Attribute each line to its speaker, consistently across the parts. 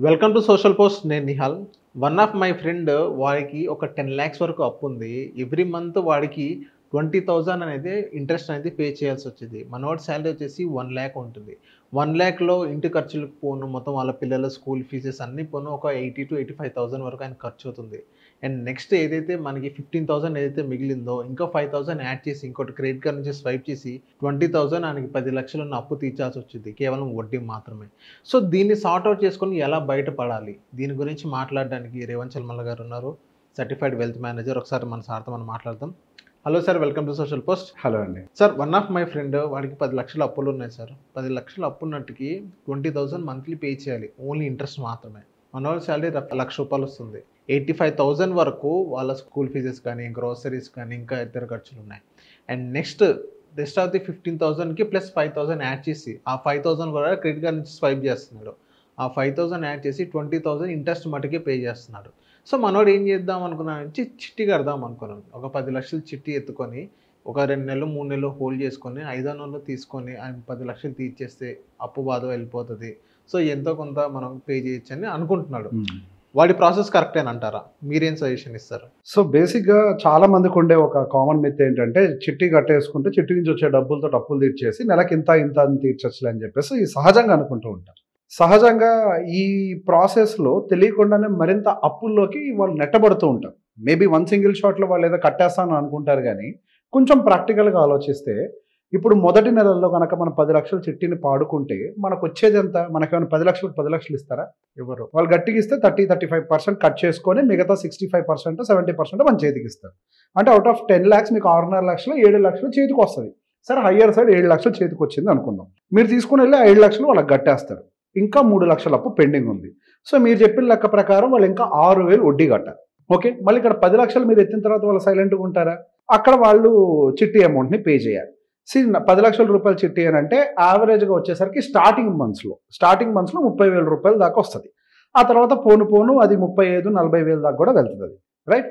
Speaker 1: Welcome to social post. నేను Nihal. One of my friend వాడికి ఒక 10 lakhs వరకు అప్పు ఉంది. ఎవ్రీ మంత్ వాడికి 20,000 అనేది ఇంట్రెస్ట్ అనేది పే చేయాల్సి వచ్చింది. మనోడి శాలరీ వచ్చేసి 1 lakh ఉంటుంది. 1 lakhలో ఇంటి ఖర్చులకు పోను, మొత్తం వాళ్ళ పిల్లల స్కూల్ ఫీజెస్ అన్నీ పోను ఒక 80 to 85,000 వరకు ఆయన ఖర్చు అవుతుంది. అండ్ నెక్స్ట్ ఏదైతే మనకి 15,000 ఏదైతే మిగిలిందో ఇంకో 5,000 యాడ్ చేసి ఇంకోటి క్రెడిట్ కార్డ్ నుంచి స్వైప్ చేసి 20,000 ఆయనకి 10 లక్షలు ఉన్న అప్పు తీర్చాల్సి వచ్చింది, కేవలం వడ్డీ మాత్రమే. సో దీన్ని సార్ట్ అవుట్ చేసుకొని ఎలా బయటపడాలి, దీని గురించి మాట్లాడడానికి రేవంత్ చల్మల్ల గారు ఉన్నారు, సర్టిఫైడ్ వెల్త్ మేనేజర్. ఒకసారి మన సార్తో మనం మాట్లాడదాం. Hello sir, welcome to social post.
Speaker 2: Hello అండి
Speaker 1: sir, one of my friend వాడికి 10 లక్షల అప్పులు ఉన్నాయి సార్. 10 లక్షల అప్పు ఉన్నట్టుకి 20,000 మంత్లీ పే చేయాలి, ఓన్లీ ఇంట్రెస్ట్ మాత్రమే. మనోళ్ళ శాలరీ ₹1,00,000 వస్తుంది. 85,000 వరకు వాళ్ళ స్కూల్ ఫీజెస్ కానీ, గ్రోసరీస్ కానీ, ఇంకా ఇతర ఖర్చులు ఉన్నాయి. And next rest of the 15,000కి ప్లస్ 5,000 యాడ్ చేసి ఆ 5,000 కూడా క్రెడిట్ కార్డ్ నుంచి స్వైప్ చేస్తున్నాడు. ఆ 5,000 యాడ్ చేసి 20,000 ఇంట్రెస్ట్ మటుకే పే చేస్తున్నాడు. సో మనోడు ఏం చేద్దాం అనుకున్నాను నుంచి చిట్టి కడదాం అనుకున్నాను. ఒక 10 లక్షలు చిట్టి ఎత్తుకొని ఒక 2 నెలలు 3 నెలలు హోల్డ్ చేసుకొని 5వ నెలలో తీసుకొని ఆయన 10 లక్షలు తీర్చేస్తే అప్పు బాధ వెళ్ళిపోతుంది, సో ఎంతో కొంత మనం పే చేయొచ్చు అని అనుకుంటున్నాడు. వాడి ప్రాసెస్ కరెక్టేనా అంటారా? మీరేం సజెషన్ ఇస్తారు?
Speaker 2: సో బేసిక్గా చాలా మందికి ఉండే ఒక కామన్ మిత్ ఏంటంటే చిట్టి కట్టేసుకుంటే చిట్టి నుంచి వచ్చే డబ్బులతో అప్పులు తీర్చేసి నెలకి ఇంత ఇంత అని తీర్చొచ్చులే అని చెప్పేసి సహజంగా అనుకుంటూ ఉంటారు. సహజంగా ఈ ప్రాసెస్లో తెలియకుండానే మరింత అప్పుల్లోకి వాళ్ళు నెట్టబడుతూ ఉంటారు. మేబీ వన్ సింగిల్ షాట్లో వాళ్ళు ఏదో కట్టేస్తాను అనుకుంటారు, కానీ కొంచెం ప్రాక్టికల్గా ఆలోచిస్తే ఇప్పుడు మొదటి నెలల్లో కనుక మనం 10 లక్షలు చిట్టిని పాడుకుంటే మనకు వచ్చేది ఎంత? మనకేమైనా 10 లక్షలకు 10 లక్షలు ఇస్తారా? ఎవరు? వాళ్ళు గట్టిగా ఇస్తే 30-35% కట్ చేసుకొని మిగతా 65% 70% మన చేతికి ఇస్తారు. అంటే అవుట్ ఆఫ్ 10 lakhs మీకు 6.5 లక్షలు 7 లక్షలు చేతికి వస్తుంది. సరే, హయ్యర్ సైడ్ 7 లక్షలు చేతికి వచ్చింది అనుకుందాం. మీరు తీసుకుని వెళ్ళి 5 లక్షలు వాళ్ళకి కట్టేస్తారు. ఇంకా 3 లక్షల అప్పు పెండింగ్ ఉంది. సో మీరు చెప్పిన లెక్క ప్రకారం వాళ్ళు ఇంకా 6,000 వడ్డీ కట్టాలి. ఓకే, మళ్ళీ ఇక్కడ 10 లక్షలు మీరు ఎత్తిన తర్వాత వాళ్ళు సైలెంట్గా ఉంటారా? అక్కడ వాళ్ళు చిట్టి అమౌంట్ని పే చేయాలి. 10 లక్షల రూపాయలు చిట్టి అని అంటే యావరేజ్గా వచ్చేసరికి స్టార్టింగ్ మంత్స్లో 30,000 రూపాయలు దాకా వస్తుంది. ఆ తర్వాత పోను అది 35-40,000 దాకా కూడా వెళ్తుంది అది, రైట్?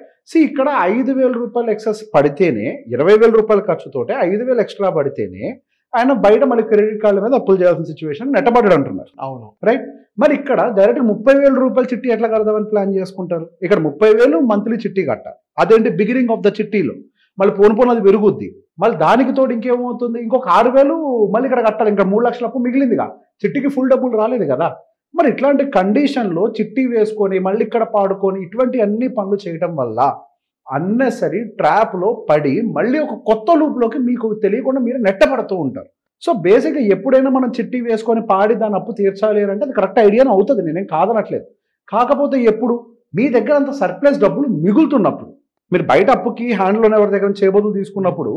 Speaker 2: ఇక్కడ 5,000 రూపాయలు ఎక్సెస్ పడితేనే 20,000 రూపాయల ఖర్చుతోటే 5,000 ఎక్స్ట్రా పడితేనే ఆయన బయట మళ్ళీ క్రెడిట్ కార్డుల మీద అప్పులు చేయాల్సిన సిచ్యువేషన్ నెట్టబడ్డాడు అంటున్నారు.
Speaker 1: అవును,
Speaker 2: రైట్. మరి ఇక్కడ డైరెక్ట్ 30,000 రూపాయలు చిట్టి ఎట్లా కడదామని ప్లాన్ చేసుకుంటారు? ఇక్కడ 30,000 మంత్లీ చిట్టి కట్టాలి. అదేంటి బిగినింగ్ ఆఫ్ ద చిట్టీలో మళ్ళీ పోను అది పెరుగుద్ది. మళ్ళీ దానికి తోడు ఇంకేమవుతుంది, ఇంకొక 6,000 మళ్ళీ ఇక్కడ కట్టాలి. ఇంకా 3 లక్షల అప్పు మిగిలిందిగా, చిట్టికి ఫుల్ డబ్బులు రాలేదు కదా. మరి ఇట్లాంటి కండిషన్లో చిట్టి వేసుకొని మళ్ళీ ఇక్కడ పాడుకొని ఇటువంటి అన్ని పనులు చేయటం వల్ల అన్నెసరీ ట్రాప్లో పడి మళ్ళీ ఒక కొత్త లూప్లోకి మీకు తెలియకుండా మీరు నెట్టబడుతూ ఉంటారు. సో బేసిక్గా ఎప్పుడైనా మనం చిట్టి వేసుకొని పాడి దాని అప్పు తీర్చాలి అంటే అది కరెక్ట్ ఐడియానే అవుతుంది, నేనేం కాదనట్లేదు. కాకపోతే ఎప్పుడు మీ దగ్గర అంత సర్ప్లస్ డబ్బులు మిగులుతున్నప్పుడు, మీరు బయట అప్పుకి హ్యాండ్లోనే ఎవరి దగ్గర చేయబోతులు తీసుకున్నప్పుడు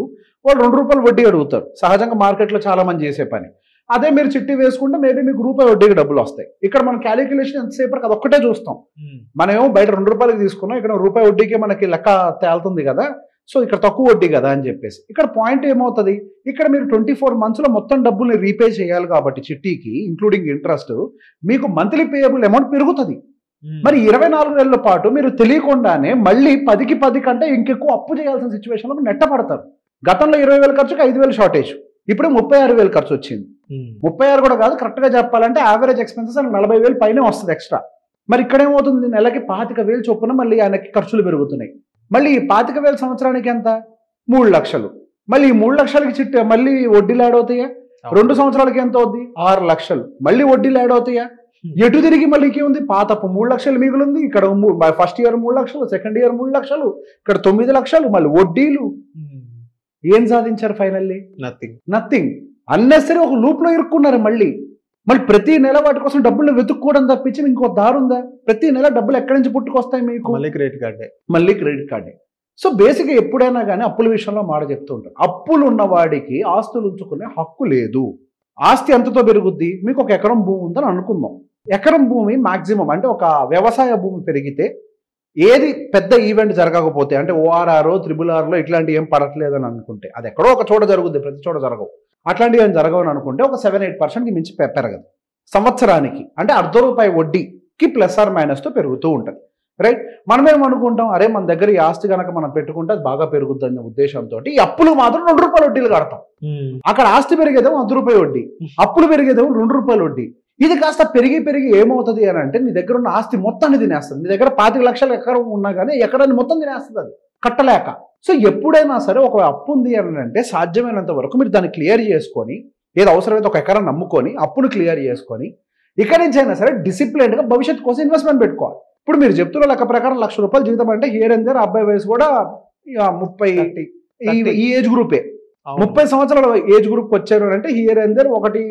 Speaker 2: వాళ్ళు ₹2 వడ్డీ అడుగుతారు. సహజంగా మార్కెట్లో చాలా మంది చేసే పని. అదే మీరు చిట్టి వేసుకుంటే మేబీ మీకు ₹1 వడ్డీకి డబ్బులు వస్తాయి. ఇక్కడ మన క్యాలిక్యులేషన్ ఎంతసేపటికి అది ఒక్కటే చూస్తాం. మనమేమో బయట ₹2 తీసుకున్నాం, ఇక్కడ ₹1 వడ్డీకే మనకి లెక్క తేలుతుంది కదా, సో ఇక్కడ తక్కువ వడ్డీ కదా అని చెప్పేసి. ఇక్కడ పాయింట్ ఏమవుతుంది, ఇక్కడ మీరు 24 monthsలో మొత్తం డబ్బుల్ని రీపే చేయాలి కాబట్టి చిట్టీకి ఇంక్లూడింగ్ ఇంట్రెస్ట్ మీకు మంత్లీ పేయబుల్ అమౌంట్ పెరుగుతుంది. మరి 24 నెలల పాటు మీరు తెలియకుండానే మళ్ళీ 10కి 10 కంటే ఇంకెక్కువ అప్పు చేయాల్సిన సిచ్యువేషన్లో నెట్టబడతారు. గతంలో 20,000 ఖర్చుకి 5,000 షార్టేజ్, ఇప్పుడు 36,000 ఖర్చు వచ్చింది. 36 కూడా కాదు, కరెక్ట్గా చెప్పాలంటే యావరేజ్ ఎక్స్పెన్సెస్ 40,000 పైనే వస్తుంది ఎక్స్ట్రా. మరి ఇక్కడ ఏమవుతుంది, నెలకి 25,000 చొప్పున మళ్ళీ ఆయనకి ఖర్చులు పెరుగుతున్నాయి. మళ్ళీ 25,000 సంవత్సరానికి ఎంత? 3 లక్షలు. మళ్ళీ 3 లక్షలకి చిట్టి మళ్ళీ వడ్డీలు యాడ్ అవుతాయా? 2 సంవత్సరాలకి ఎంత అవుద్ది? 6 లక్షలు. మళ్ళీ వడ్డీలు యాడ్ అవుతాయా? ఎటు తిరిగి మళ్ళీ ఇంకేముంది, పాతప్పు 3 లక్షలు మిగులుంది. ఇక్కడ ఫస్ట్ ఇయర్ 3 లక్షలు, సెకండ్ ఇయర్ 3 లక్షలు, ఇక్కడ 9 లక్షలు, మళ్ళీ వడ్డీలు. ఏం సాధించారు ఫైనల్లీ? నథింగ్. అన్నెసరీ ఒక లూప్లో ఇరుక్కున్నారు. మళ్ళీ ప్రతి నెల వాటి కోసం డబ్బులు వెతుక్కోవడం తప్పించి ఇంకో దారుందా? ప్రతి నెల డబ్బులు ఎక్కడి నుంచి పుట్టుకొస్తాయి మీకు? మళ్ళీ క్రెడిట్ కార్డే. సో బేసిక్గా ఎప్పుడైనా కానీ అప్పుల విషయంలో మాట చెప్తూ ఉంటారు, అప్పులు ఉన్నవాడికి ఆస్తులు ఉంచుకునే హక్కు లేదు. ఆస్తి ఎంతతో పెరుగుద్ది? మీకు 1 ఎకరం భూమి ఉందని అనుకుందాం. ఎకరం భూమి మాక్సిమం అంటే ఒక వ్యవసాయ భూమి పెరిగితే, ఏది పెద్ద ఈవెంట్ జరగకపోతే, అంటే ORR, RRRలో ఇట్లాంటివి ఏం పడట్లేదని అనుకుంటే, అది ఎక్కడో ఒక చోట జరుగుద్ది, ప్రతి చోట జరగవు. అట్లాంటివి ఏం జరగవని అనుకుంటే ఒక 7-8%కి మించి పెరగదు సంవత్సరానికి. అంటే ₹1 వడ్డీకి +or- పెరుగుతూ ఉంటుంది, రైట్? మనమేమనుకుంటాం, అరే మన దగ్గర ఈ ఆస్తి కనుక మనం పెట్టుకుంటే అది బాగా పెరుగుతుందనే ఉద్దేశంతో ఈ అప్పులు మాత్రం ₹2 వడ్డీలు కడతాం. అక్కడ ఆస్తి పెరిగేదేమో ₹100 వడ్డీ, అప్పులు పెరిగేదేమో ₹2 వడ్డీ. ఇది కాస్త పెరిగి పెరిగి ఏమవుతుంది అని అంటే నీ దగ్గర ఉన్న ఆస్తి మొత్తాన్ని తినేస్తుంది. నీ దగ్గర 25 లక్షల ఎకరం ఉన్నా కానీ ఎకరాన్ని మొత్తం తినేస్తుంది అది కట్టలేక. సో ఎప్పుడైనా సరే ఒక అప్పు ఉంది అని అంటే సాధ్యమైనంత వరకు మీరు దాన్ని క్లియర్ చేసుకొని, ఏదో అవసరమైతే ఒక ఎకరం నమ్ముకొని అప్పును క్లియర్ చేసుకొని ఇక్కడి నుంచి అయినా సరే డిసిప్లిన్గా భవిష్యత్తు కోసం ఇన్వెస్ట్మెంట్ పెట్టుకోవాలి. ఇప్పుడు మీరు చెప్తున్న లెక్క ప్రకారం ₹1,00,000 జీతం అంటే హియర్ అండ్ దేర్ అబ్బాయి వయసు కూడా 30 ఈ ఏజ్ గ్రూపే. 30 సంవత్సరాల ఏజ్ గ్రూప్ వచ్చారు అంటే హియర్ అండ్ దేర్ ఒకటి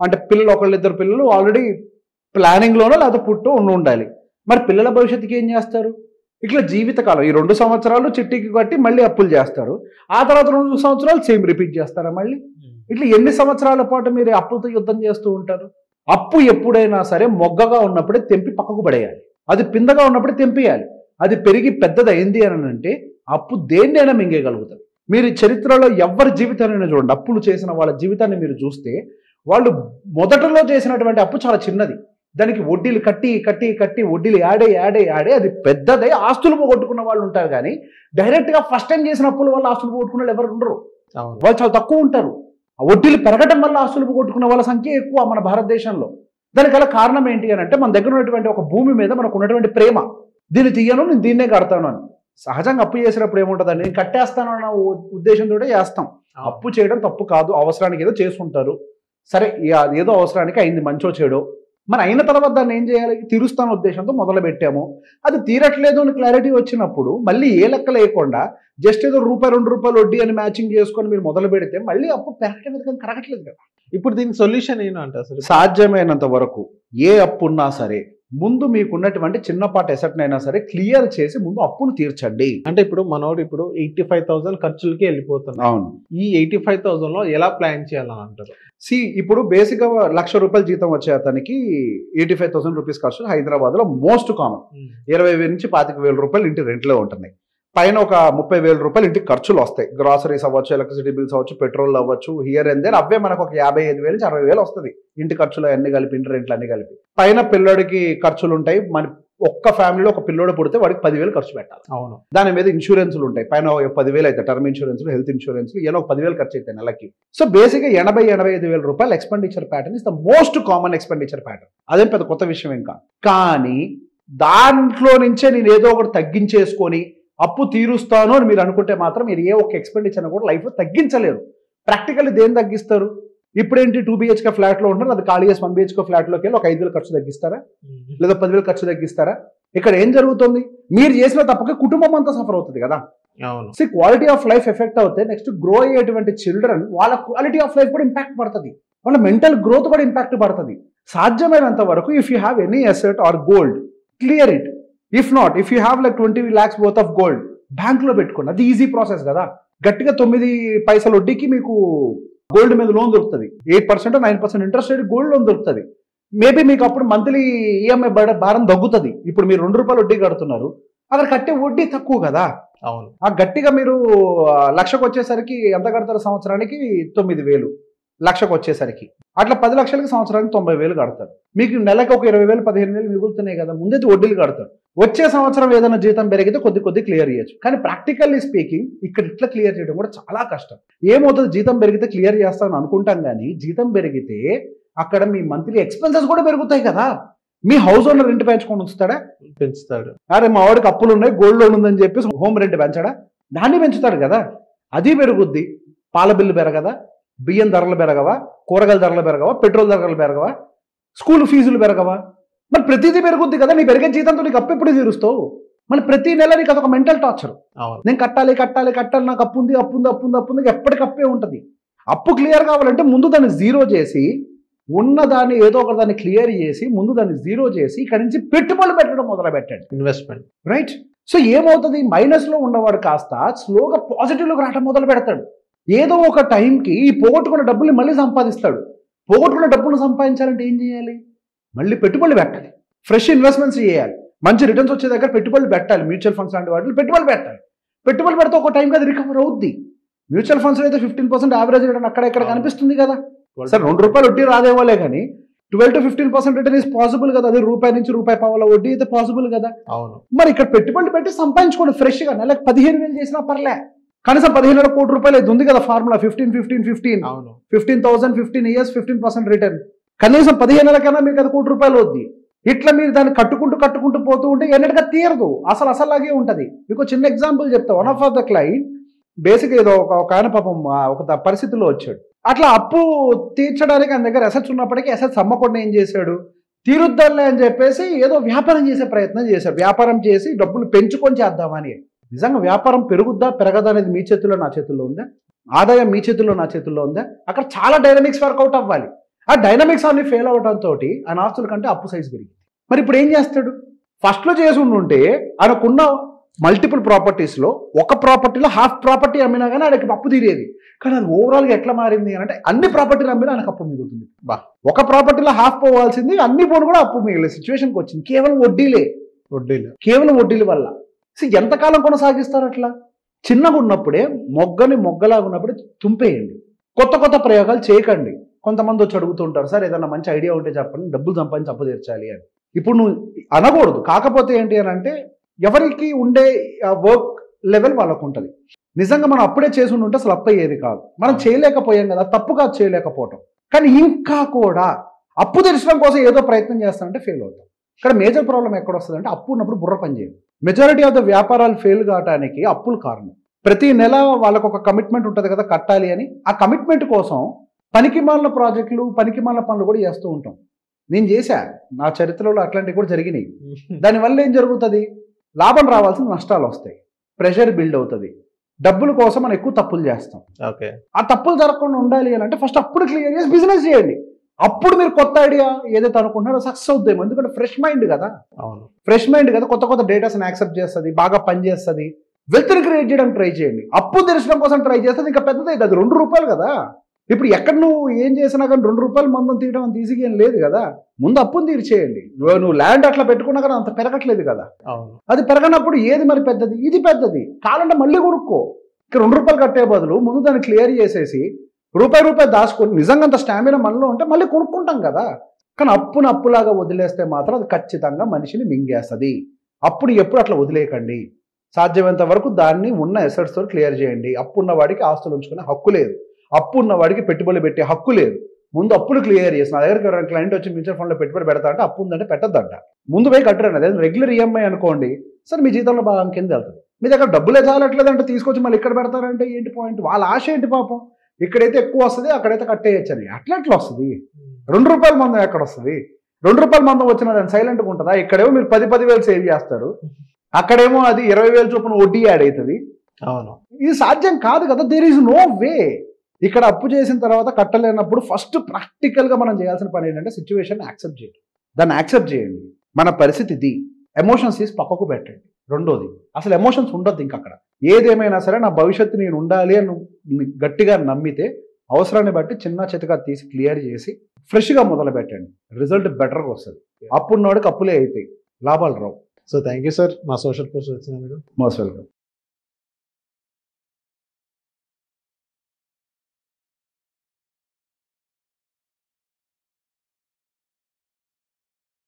Speaker 2: అంటే పిల్లలు, ఒకళ్ళిద్దరు పిల్లలు ఆల్రెడీ ప్లానింగ్లోనో లేదా పుట్టు ఉండాలి. మరి పిల్లల భవిష్యత్తుకి ఏం చేస్తారు? ఇట్లా జీవితకాలం ఈ 2 సంవత్సరాలు చిట్టికి కట్టి మళ్ళీ అప్పులు చేస్తారు. ఆ తర్వాత 2 సంవత్సరాలు సేమ్ రిపీట్ చేస్తారా మళ్ళీ? ఇట్లా ఎన్ని సంవత్సరాల పాటు మీరు అప్పులతో యుద్ధం చేస్తూ ఉంటారు? అప్పు ఎప్పుడైనా సరే మొగ్గగా ఉన్నప్పుడే తెంపి పక్కకు పడేయాలి. అది పిందగా ఉన్నప్పుడే తెంపేయాలి. అది పెరిగి పెద్దదైంది అని అంటే అప్పు దేన్నైనా మింగేయగలుగుతుంది. మీరు చరిత్రలో ఎవరి జీవితాన్ని చూడండి, అప్పులు చేసిన వాళ్ళ జీవితాన్ని మీరు చూస్తే వాళ్ళు మొదటలో చేసినటువంటి అప్పు చాలా చిన్నది. దానికి వడ్డీలు కట్టి కట్టి కట్టి వడ్డీలు యాడే అది పెద్దదై ఆస్తులు పోగొట్టుకున్న వాళ్ళు ఉంటారు. కానీ డైరెక్ట్గా ఫస్ట్ టైం చేసిన అప్పుల వల్ల ఆస్తులు పోగొట్టుకున్న వాళ్ళు ఎవరు ఉండరు. వాళ్ళు చాలా తక్కువ ఉంటారు. ఆ వడ్డీలు పెరగడం వల్ల ఆస్తులు పోగొట్టుకున్న వాళ్ళ సంఖ్య ఎక్కువ మన భారతదేశంలో. దానికలా కారణం ఏంటి అని అంటే మన దగ్గర ఉన్నటువంటి ఒక భూమి మీద మనకు ఉన్నటువంటి ప్రేమ. దీన్ని తీయను, నేను దీన్నే కడతాను అని. సహజంగా అప్పు చేసినప్పుడు ఏముంటుందండి, నేను కట్టేస్తాను అన్న ఉద్దేశంతో చేస్తాం. అప్పు చేయడం తప్పు కాదు, అవసరానికి ఏదో చేసుకుంటారు. సరే ఏదో అవసరానికి అయింది, మంచో చెడో. మరి అయిన తర్వాత దాన్ని ఏం చేయాలి? తీరుస్తాను ఉద్దేశంతో మొదలు పెట్టాము. అది తీరట్లేదు అని క్లారిటీ వచ్చినప్పుడు మళ్ళీ ఏ లెక్క లేకుండా జస్ట్ ఏదో ₹2 వడ్డీ అని మ్యాచింగ్ చేసుకొని మీరు మొదలు పెడితే మళ్ళీ అప్పు పెరగటం కరగట్లేదు కదా.
Speaker 1: ఇప్పుడు దీనికి సొల్యూషన్ ఏంటంటే అసలు
Speaker 2: సాధ్యమైనంత వరకు ఏ అప్పు ఉన్నా సరే ముందు మీకున్నటువంటి చిన్నపాటి అసెట్ అయినా సరే క్లియర్ చేసి ముందు అప్పును తీర్చండి.
Speaker 1: అంటే ఇప్పుడు మనోడు ఇప్పుడు 85,000 ఖర్చులకి వెళ్ళిపోతుంది.
Speaker 2: అవును.
Speaker 1: ఈ 85,000లో ఎలా ప్లాన్ చేయాలని అంటారు?
Speaker 2: ఇప్పుడు బేసిక్ గా ₹1,00,000 జీతం వచ్చే అతనికి 85,000 రూపీస్ ఖర్చులు హైదరాబాద్ లో మోస్ట్ కామన్. 20,000 నుంచి 25,000 ఇంటి రెంట్లో ఉంటున్నాయి. పైన ఒక ₹30,000 ఇంటికి ఖర్చులు వస్తాయి. గ్రాసరీస్ అవ్వచ్చు, ఎలక్ట్రిసిటీ బిల్స్ అవ్వచ్చు, పెట్రోల్ అవ్వచ్చు, హియర్ అండ్ దేర్ అవే మనకు ఒక 55,000 నుంచి 60,000 వస్తుంది. ఇంటి ఖర్చులు అన్ని కలిపి, ఇంటి రెంట్లు అన్ని కలిపి. పైన పిల్లోడికి ఖర్చులు ఉంటాయి. మన ఒక్క ఫ్యామిలీలో ఒక పిల్లోడు పుడితే వాడికి 10,000 ఖర్చు పెట్టాలి.
Speaker 1: అవును.
Speaker 2: దాని మీద ఇన్సూరెన్స్లు ఉంటాయి. పైన 10,000 అయితే టర్మ్ ఇన్సూరెన్స్, హెల్త్ ఇన్సూరెన్స్, ఇలా ఒక 10,000 ఖర్చు అవుతాయి నెలకి. సో బేసిక్ గా 85,000 expenditure pattern is the most common expenditure pattern. అదేం పెద్ద కొత్త విషయం ఏం కాదు. కానీ దాంట్లో నుంచే నేను ఏదో ఒకటి తగ్గించేసుకొని అప్పు తీరుస్తాను అని మీరు అనుకుంటే మాత్రం మీరు ఏ ఒక్క ఎక్స్పెండిచర్ కూడా లైఫ్లో తగ్గించలేరు. ప్రాక్టికల్లీ దేని తగ్గిస్తారు? ఇప్పుడేంటి 2 BHK ఫ్లాట్లో ఉంటారు, అది ఖాళీ చేసి 1 BHK ఫ్లాట్లోకి వెళ్ళి ఒక 5,000 ఖర్చు తగ్గిస్తారా, లేదా 10,000 ఖర్చు తగ్గిస్తారా? ఇక్కడ ఏం జరుగుతుంది? మీరు చేసిన తప్పక కుటుంబం అంతా సఫర్ అవుతుంది కదా. క్వాలిటీ ఆఫ్ లైఫ్ ఎఫెక్ట్ అవుతే నెక్స్ట్ గ్రో అయ్యేటువంటి చిల్డ్రన్ వాళ్ళ క్వాలిటీ ఆఫ్ లైఫ్ కూడా ఇంపాక్ట్ పడుతుంది, వాళ్ళ మెంటల్ గ్రోత్ కూడా ఇంపాక్ట్ పడుతుంది. సాధ్యమైనంత వరకు if you have any asset or gold clear it. If not, if you have like 20 lakhs worth of gold బ్యాంకులో పెట్టుకోండి. అది ఈజీ ప్రాసెస్ కదా. గట్టిగా 9 పైసల వడ్డీకి మీకు గోల్డ్ మీద లోన్ దొరుకుతుంది. 8% 9% ఇంట్రెస్ట్ రేట్ గోల్డ్ లోన్ దొరుకుతుంది. మేబీ మీకు అప్పుడు మంత్లీ ఈఎంఐ భారం తగ్గుతుంది. ఇప్పుడు మీరు ₹2 వడ్డీ కడుతున్నారు, అక్కడ కట్టే వడ్డీ తక్కువ కదా.
Speaker 1: అవును.
Speaker 2: ఆ గట్టిగా మీరు 1,00,000కి వచ్చేసరికి ఎంత కడతారు? సంవత్సరానికి 9,000. 1,00,000కి వచ్చేసరికి అట్లా 10 లక్షలకి సంవత్సరానికి 90,000 కడతారు. మీకు నెలకి ఒక 20,000 15,000 మిగులుతున్నాయి కదా, ముందైతే వడ్డీలు కడతారు. వచ్చే సంవత్సరం ఏదైనా జీతం పెరిగితే కొద్ది క్లియర్ చేయొచ్చు. కానీ ప్రాక్టికల్లీ స్పీకింగ్ ఇక్కడ ఇట్లా క్లియర్ చేయడం కూడా చాలా కష్టం. ఏమవుతుంది? జీతం పెరిగితే క్లియర్ చేస్తామని అనుకుంటాం, కానీ జీతం పెరిగితే అక్కడ మీ మంత్లీ ఎక్స్పెన్సెస్ కూడా పెరుగుతాయి కదా. మీ హౌస్ ఓనర్ రెంట్ పెంచుకొని ఉంచుతాడా?
Speaker 1: పెంచుతాడు.
Speaker 2: అరే మా వాడికి అప్పులు ఉన్నాయి, గోల్డ్ లోన్ ఉందని చెప్పేసి హోమ్ రెంట్ పెంచాడా? దాన్ని పెంచుతాడు కదా. అది పెరుగుద్ది. పాల బిల్లు పెరగదా? బియ్యం ధరలు పెరగవా? కూరగాయల ధరలు పెరగవా? పెట్రోల్ ధరలు పెరగవా? స్కూల్ ఫీజులు పెరగవా? మరి ప్రతిదీ పెరుగుద్ది కదా. నీ పెరిగే జీతంతో నీకు అప్పు ఎప్పుడు తీరుస్తావు? మళ్ళీ ప్రతి నెల నీకు అదొక మెంటల్ టార్చర్. నేను కట్టాలి, నాకు అప్పు ఉంది, ఎప్పటికి అప్పే ఉంటుంది. అప్పు క్లియర్ కావాలంటే ముందు దాన్ని జీరో చేసి, ఉన్నదాన్ని ఏదో ఒక దాన్ని క్లియర్ చేసి, ముందు దాన్ని జీరో చేసి ఇక్కడ నుంచి పెట్టుబడులు పెట్టడం మొదలు పెట్టండి.
Speaker 1: Investment,
Speaker 2: right? సో ఏమవుతుంది? మైనస్లో ఉన్నవాడు కాస్త స్లోగా పాజిటివ్లోకి రావడం మొదలు పెడతాడు. ఏదో ఒక టైంకి ఈ పోగొట్టుకున్న డబ్బుల్ని మళ్ళీ సంపాదిస్తాడు. పోగొట్టుకున్న డబ్బులు సంపాదించాలంటే ఏం చేయాలి? మళ్ళీ పెట్టుబడులు పెట్టాలి, ఫ్రెష్ ఇన్వెస్ట్మెంట్స్ చేయాలి, మంచి రిటర్న్స్ వచ్చే దగ్గర పెట్టుబడులు పెట్టాలి. మ్యూచువల్ ఫండ్స్ లాంటి వాటిని పెట్టుబడులు పెట్టాలి. పెట్టుబడులు పెడితే ఒక టైంకి అది రికవర్ అవుద్ది. మ్యూచువల్ ఫండ్స్ అయితే 15% యావరేజ్ రిటర్న్ అక్కడ ఇక్కడ కనిపిస్తుంది కదా. సార్ ₹2 వడ్డీ రాదేవాలే కానీ 12 to 15% రిటర్న్ ఈజ్ పాసిబుల్ కదా. అది ₹1 నుంచి ₹1.5 వడ్డీ అయితే పాసిబుల్ కదా.
Speaker 1: అవును.
Speaker 2: మరి ఇక్కడ పెట్టుబడులు పెట్టి సంపాదించుకోండి ఫ్రెష్గా. నెలకు 15,000 చేసినా పర్లే. కనీసం 15,000 కోట్ల రూపాయలు అయితే ఉంది కదా ఫార్ములా. 15 15 15. అవును. 15,000 15 years 15% రిటర్న్. కనీసం 15 నెలలకైనా మీకు అది ₹1,00,00,000 వద్ది. ఇట్లా మీరు దాన్ని కట్టుకుంటూ పోతూ ఉంటే ఎన్నటిగా తీరదు. అసలాగే ఉంటుంది. మీకు చిన్న ఎగ్జాంపుల్ చెప్తా. One of the client basic ఏదో ఒక ఆయన పాపం ఒక పరిస్థితిలో వచ్చాడు. అట్లా అప్పు తీర్చడానికి ఆయన దగ్గర అసెట్స్ ఉన్నప్పటికీ అసెట్స్ అమ్మకుండా ఏం చేశాడు, తీరుద్దాంలే అని చెప్పేసి ఏదో వ్యాపారం చేసే ప్రయత్నం చేశాడు. వ్యాపారం చేసి డబ్బులు పెంచుకొని చేద్దామని. నిజంగా వ్యాపారం పెరుగుద్దా పెరగదా అనేది మీ చేతుల్లో నా చేతుల్లో ఉందా? ఆదాయం మీ చేతుల్లో నా చేతుల్లో ఉందా? అక్కడ చాలా డైనమిక్స్ వర్కౌట్ అవ్వాలి. ఆ డైనమిక్స్ అన్ని ఫెయిల్ అవడంతో ఆయన ఆస్తుల కంటే అప్పు సైజు పెరిగింది. మరి ఇప్పుడు ఏం చేస్తాడు? ఫస్ట్లో చేసి ఉంటే ఆయనకున్న మల్టిపుల్ ప్రాపర్టీస్లో ఒక ప్రాపర్టీలో హాఫ్ ప్రాపర్టీ అమ్మినా కానీ ఆయనకి అప్పు తీరేది. కానీ అది ఓవరాల్గా ఎట్లా మారింది అని అంటే అన్ని ప్రాపర్టీలు అమ్మినా ఆయనకు అప్పు మిగులుతుంది. ఒక ప్రాపర్టీలో హాఫ్ పోవాల్సింది అన్ని పోను కూడా అప్పు మిగిలే సిచ్యువేషన్కి వచ్చింది. కేవలం వడ్డీలే కేవలం వడ్డీల వల్ల. ఎంతకాలం కొనసాగిస్తారు అట్లా? చిన్నగా ఉన్నప్పుడే మొగ్గలాగా ఉన్నప్పుడే తుంపేయండి. కొత్త ప్రయోగాలు చేయకండి. కొంతమంది వచ్చి అడుగుతుంటారు, సార్ ఏదన్నా మంచి ఐడియా ఉంటే చెప్పండి, డబ్బులు సంపాదించి అప్పు తీర్చాలి అని. ఇప్పుడు నువ్వు అనకూడదు. కాకపోతే ఏంటి అని అంటే ఎవరికి ఉండే వర్క్ లెవెల్ వాళ్ళకు ఉంటుంది. నిజంగా మనం అప్పుడే చేసి ఉంటే అసలు అప్పు అయ్యేది కాదు. మనం చేయలేకపోయాం కదా, తప్పు కాదు చేయలేకపోవటం. కానీ ఇంకా కూడా అప్పు తెరచడం కోసం ఏదో ప్రయత్నం చేస్తానంటే ఫెయిల్ అవుతాం. ఇక్కడ మేజర్ ప్రాబ్లం ఎక్కడ వస్తుంది అంటే అప్పు ఉన్నప్పుడు బుర్ర పని చేయదు. మెజారిటీ ఆఫ్ ద వ్యాపారాలు ఫెయిల్ కావడానికి అప్పులు కారణం. ప్రతి నెల వాళ్ళకు ఒక కమిట్మెంట్ ఉంటుంది కదా కట్టాలి అని. ఆ కమిట్మెంట్ కోసం పనికిమాలిన ప్రాజెక్టులు పనికిమాలిన పనులు కూడా చేస్తూ ఉంటాం. నేను చేశా, నా చరిత్రలో అట్లాంటివి కూడా జరిగినాయి. దానివల్ల ఏం జరుగుతుంది? లాభం రావాల్సిన నష్టాలు వస్తాయి, ప్రెషర్ బిల్డ్ అవుతుంది. డబ్బుల కోసం మనం ఎక్కువ తప్పులు చేస్తాం. ఆ తప్పులు జరగకుండా ఉండాలి అని అంటే ఫస్ట్ అప్పుడు క్లియర్ చేసి బిజినెస్ చేయండి. అప్పుడు మీరు కొత్త ఐడియా ఏదైతే అనుకుంటున్నారో సక్సెస్ అవుతాయేమో. ఎందుకంటే ఫ్రెష్ మైండ్ కదా, కొత్త డేటాస్ని యాక్సెప్ట్ చేస్తుంది, బాగా పనిచేస్తుంది. వెల్త్ని క్రియేట్ చేయడానికి ట్రై చేయండి. అప్పు తెరచడం కోసం ట్రై చేస్తుంది, ఇంకా పెద్దదే కదా, ₹2 కదా. ఇప్పుడు ఎక్కడ నువ్వు ఏం చేసినా కానీ ₹2 మందం తీయడం అంత ఈజీగా ఏం లేదు కదా. ముందు అప్పును తీర్చేయండి. నువ్వు ల్యాండ్ అట్లా పెట్టుకున్నా కానీ అంత పెరగట్లేదు కదా. అది పెరగనప్పుడు ఏది మరి పెద్దది? ఇది పెద్దది. కావాలంటే మళ్ళీ కొనుక్కో. ఇక్కడ ₹2 కట్టే బదులు ముందు దాన్ని క్లియర్ చేసేసి రూపాయి దాచుకొని నిజంగా అంత స్టామినా మనలో ఉంటే మళ్ళీ కొనుక్కుంటాం కదా. కానీ అప్పులాగా వదిలేస్తే మాత్రం అది ఖచ్చితంగా మనిషిని మింగేస్తుంది. అప్పుడు ఎప్పుడు అట్లా వదిలేయకండి. సాధ్యమైనంత వరకు దాన్ని ఉన్న ఎసెట్స్తో క్లియర్ చేయండి. అప్పు ఉన్న వాడికి ఆస్తులు ఉంచుకునే హక్కు లేదు, అప్పు ఉన్న వాడికి పెట్టుబడులు పెట్టే హక్కు లేదు. ముందు అప్పులు క్లియర్ చేసి నా దగ్గరికి ఎవరైనా క్లయింట్ వచ్చి మ్యూచువల్ ఫండ్లో పెట్టుబడి పెడతా అంటే అప్పు ఉందంటే పెట్టద్దంట. ముందు పోయి కట్టరండి. అదే రెగ్యులర్ ఈఎంఐ అనుకోండి, సరే మీ జీతంలో భాగం కింద వెళ్తుంది. మీ దగ్గర డబ్బులే చాలట్లేదంటే తీసుకొచ్చి మళ్ళీ ఇక్కడ పెడతారంటే ఏంటి పాయింట్? వాళ్ళ ఆశ ఏంటి పాపం? ఇక్కడైతే ఎక్కువ వస్తుంది, అక్కడైతే కట్టేయచ్చు అని. అట్లా వస్తుంది. ₹2 మందం ఎక్కడ వస్తుంది? ₹2 మందం వచ్చిన దాన్ని సైలెంట్గా ఉంటుందా? ఇక్కడేమో మీరు 10,000 సేవ్ చేస్తారు, అక్కడేమో అది 20,000 చొప్పున వడ్డీ యాడ్ అవుతుంది. అవును, ఇది సాధ్యం కాదు కదా. There is no way. ఇక్కడ అప్పు చేసిన తర్వాత కట్టలేనప్పుడు ఫస్ట్ ప్రాక్టికల్గా మనం చేయాల్సిన పని ఏంటంటే సిచ్యువేషన్ యాక్సెప్ట్ చేయండి. దాన్ని యాక్సెప్ట్ చేయండి. మన పరిస్థితి ఇది. ఎమోషన్స్ తీసి పక్కకు పెట్టండి. రెండోది, అసలు ఎమోషన్స్ ఉండొద్దు. ఇంక అక్కడ ఏదేమైనా సరే నా భవిష్యత్తు నేను ఉండాలి అని గట్టిగా నమ్మితే అవసరాన్ని బట్టి చిన్న చితగా తీసి క్లియర్ చేసి ఫ్రెష్గా మొదలు పెట్టండి. రిజల్ట్ బెటర్గా వస్తుంది. అప్పుడున్నోడికి అప్పులే అవుతాయి, లాభాలు రావు.
Speaker 1: సో థ్యాంక్ యూ సార్, మా సోషల్ పోస్ట్ వచ్చినందుకు.
Speaker 2: Most welcome.